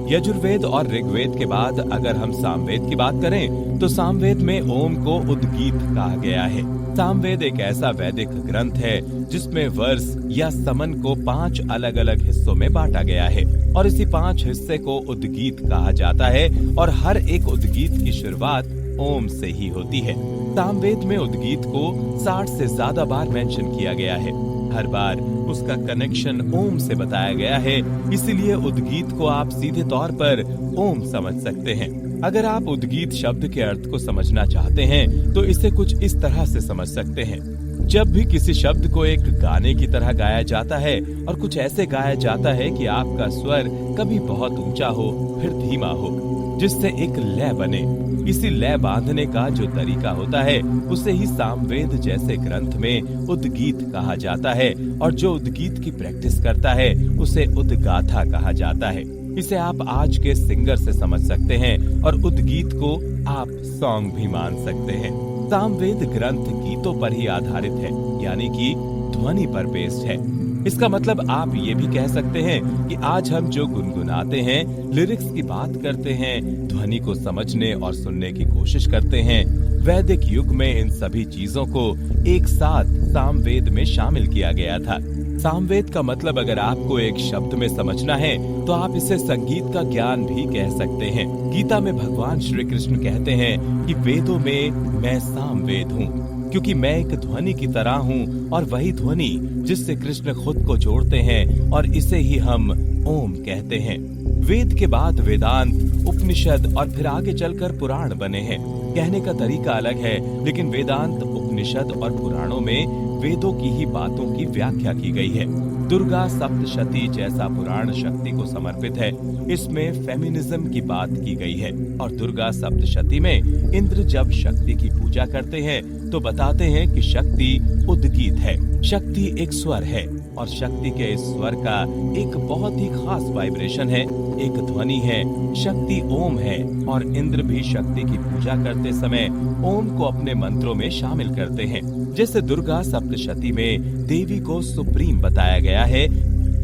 यजुर्वेद और ऋग्वेद के बाद अगर हम सामवेद की बात करें तो सामवेद में ओम को उद्गीत कहा गया है। सामवेद एक ऐसा वैदिक ग्रंथ है जिसमें वर्ष या समन को 5 अलग अलग हिस्सों में बांटा गया है और इसी 5 हिस्से को उद्गीत कहा जाता है और हर एक उद्गीत की शुरुआत ओम से ही होती है। सामवेद में उद्गीत को 60 से ज्यादा बार मेंशन किया गया है। हर बार उसका कनेक्शन ओम से बताया गया है, इसीलिए उद्गीत को आप सीधे तौर पर ओम समझ सकते हैं। अगर आप उद्गीत शब्द के अर्थ को समझना चाहते हैं तो इसे कुछ इस तरह से समझ सकते हैं। जब भी किसी शब्द को एक गाने की तरह गाया जाता है और कुछ ऐसे गाया जाता है कि आपका स्वर कभी बहुत ऊंचा हो फिर धीमा हो, जिससे एक लय बने। इसी लय बांधने का जो तरीका होता है उसे ही सामवेद जैसे ग्रंथ में उद्गीत कहा जाता है और जो उद्गीत की प्रैक्टिस करता है उसे उद्गाथा कहा जाता है। इसे आप आज के सिंगर से समझ सकते हैं और उद्गीत को आप सॉन्ग भी मान सकते हैं। सामवेद ग्रंथ गीतों पर ही आधारित है, यानी कि ध्वनि पर बेस्ड है। इसका मतलब आप ये भी कह सकते हैं कि आज हम जो गुनगुनाते हैं, लिरिक्स की बात करते हैं, ध्वनि को समझने और सुनने की कोशिश करते हैं। वैदिक युग में इन सभी चीजों को एक साथ सामवेद में शामिल किया गया था। सामवेद का मतलब अगर आपको एक शब्द में समझना है तो आप इसे संगीत का ज्ञान भी कह सकते हैं। गीता में भगवान श्री कृष्ण कहते हैं कि वेदों में मैं सामवेद हूँ, क्योंकि मैं एक ध्वनि की तरह हूँ और वही ध्वनि जिससे कृष्ण खुद को जोड़ते हैं और इसे ही हम ओम कहते हैं। वेद के बाद वेदांत, उपनिषद और फिर आगे चलकर पुराण बने हैं। कहने का तरीका अलग है, लेकिन वेदांत, उपनिषद और पुराणों में वेदों की ही बातों की व्याख्या की गई है। दुर्गा सप्तशती जैसा पुराण शक्ति को समर्पित है। इसमें फेमिनिज्म की बात की गई है और दुर्गा सप्तशती में इंद्र जब शक्ति की पूजा करते हैं तो बताते हैं कि शक्ति उद्गीत है। शक्ति एक स्वर है और शक्ति के इस स्वर का एक बहुत ही खास वाइब्रेशन है, एक ध्वनि है। शक्ति ओम है और इंद्र भी शक्ति की पूजा करते समय ओम को अपने मंत्रों में शामिल करते हैं। जैसे दुर्गा सप्तशती में देवी को सुप्रीम बताया गया है,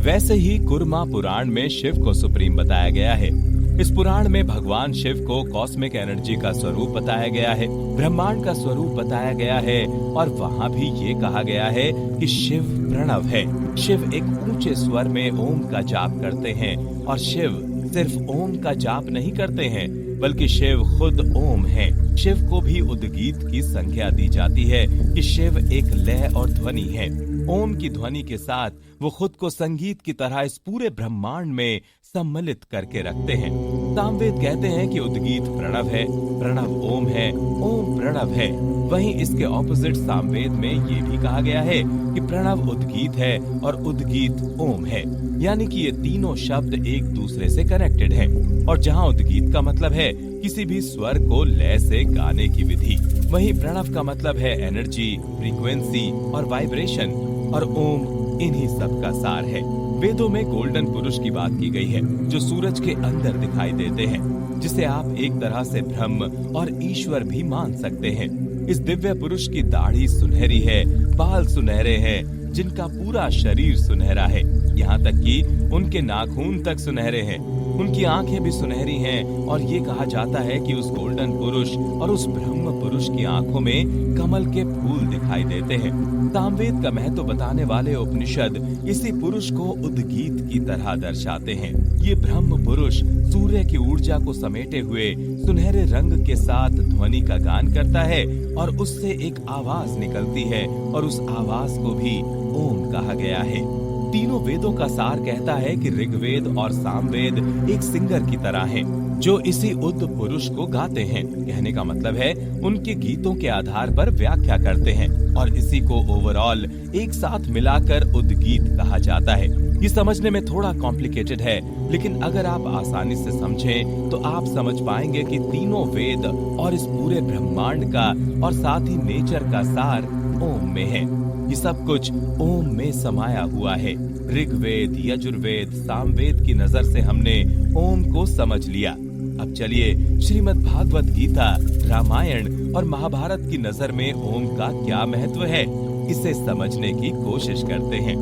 वैसे ही कुरमा पुराण में शिव को सुप्रीम बताया गया है। इस पुराण में भगवान शिव को कॉस्मिक एनर्जी का स्वरूप बताया गया है, ब्रह्मांड का स्वरूप बताया गया है और वहाँ भी ये कहा गया है कि शिव प्रणव है। शिव एक ऊंचे स्वर में ओम का जाप करते हैं और शिव सिर्फ ओम का जाप नहीं करते हैं, बल्कि शिव खुद ओम है। शिव को भी उद्गीत की संज्ञा दी जाती है कि शिव एक लय और ध्वनि है। ओम की ध्वनि के साथ वो खुद को संगीत की तरह इस पूरे ब्रह्मांड में सम्मिलित करके रखते हैं। सामवेद कहते हैं कि उद्गीत प्रणव है, प्रणव ओम है, ओम प्रणव है। वहीं इसके ऑपोजिट सामवेद में ये भी कहा गया है कि प्रणव उद्गीत है और उद्गीत ओम है, यानी कि ये तीनों शब्द एक दूसरे से कनेक्टेड हैं। और जहाँ उद्गीत का मतलब है किसी भी स्वर को लय से गाने की विधि, वहीं प्रणव का मतलब है एनर्जी, फ्रीक्वेंसी और वाइब्रेशन, और ओम इन्हीं सब का सार है। वेदों में गोल्डन पुरुष की बात की गई है जो सूरज के अंदर दिखाई देते हैं, जिसे आप एक तरह से ब्रह्म और ईश्वर भी मान सकते हैं। इस दिव्य पुरुष की दाढ़ी सुनहरी है, बाल सुनहरे हैं, जिनका पूरा शरीर सुनहरा है, यहाँ तक कि उनके नाखून तक सुनहरे हैं। उनकी आंखें भी सुनहरी हैं और ये कहा जाता है कि उस गोल्डन पुरुष और उस ब्रह्म पुरुष की आंखों में कमल के फूल दिखाई देते हैं। सामवेद का महत्व बताने वाले उपनिषद इसी पुरुष को उद्गीत की तरह दर्शाते हैं। ये ब्रह्म पुरुष सूर्य की ऊर्जा को समेटे हुए सुनहरे रंग के साथ ध्वनि का गान करता है और उससे एक आवाज निकलती है और उस आवाज को भी ओम कहा गया है। तीनों वेदों का सार कहता है कि ऋग्वेद और सामवेद एक सिंगर की तरह हैं, जो इसी उद पुरुष को गाते हैं। कहने का मतलब है उनके गीतों के आधार पर व्याख्या करते हैं और इसी को ओवरऑल एक साथ मिलाकर उद्गीत कहा जाता है। ये समझने में थोड़ा कॉम्प्लिकेटेड है, लेकिन अगर आप आसानी से समझें तो आप समझ पाएंगे कि तीनों वेद और इस पूरे ब्रह्मांड का और साथ ही नेचर का सार ओम में है। ये सब कुछ ओम में समाया हुआ है। ऋग्वेद, यजुर्वेद, सामवेद की नजर से हमने ओम को समझ लिया। अब चलिए श्रीमद् भागवत गीता, रामायण और महाभारत की नजर में ओम का क्या महत्व है, इसे समझने की कोशिश करते हैं।